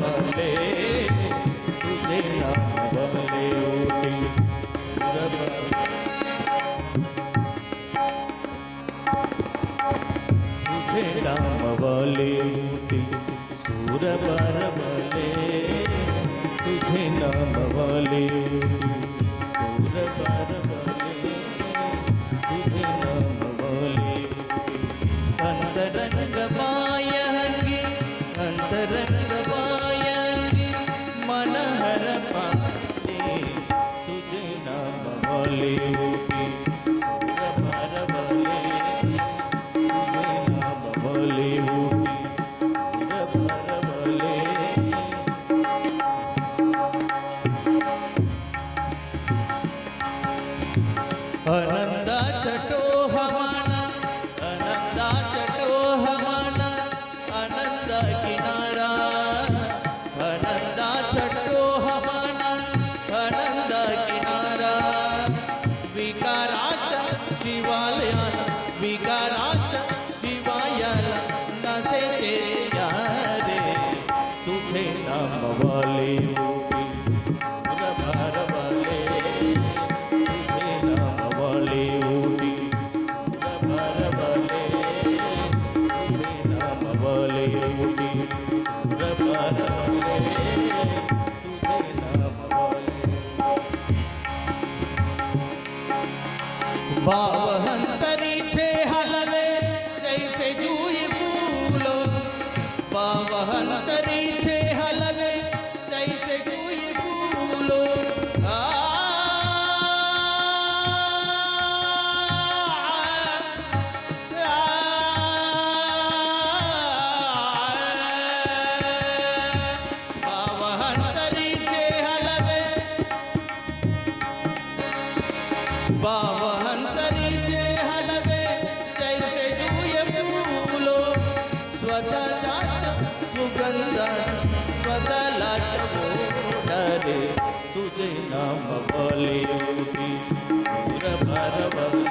भरवले तुझे नामवले उठी तुझे नामवले उठी सूर भरवले तुझे नामवले उठी सूर भरवले तुझे नामवले अंतरंग मायंगी अंतरंग मायंगी मन हर पाले तुझे नामवले उठी सूर भरवले तुझे नामवले उठी सूर भरवले आनंदा चटो हमाना आनंदा चटो हमाना आनंद किनारा आनंदा चटो हमाना आनंद किनारा विकाराचा शिवालयाला विकाराचा शिवायाला नसे ते यारे तुझे नामवले उठी सूर भरवले तुझे नामवले उठी सूर भरवले तुझे नामवले उठी सूर भरवले तुझे नामवले भावहंतरीचे हलवे जैसे जूई फूलो भावहंतरीचे हलवे जैसे जूई फूलो भावहंतरीचे हलवे भावहंतरीचे हलवे जैसे जूय फूलो स्वतःच्या सुगंधात स्वतःलाच डरे तुझे नामवले उठी सूर भरवले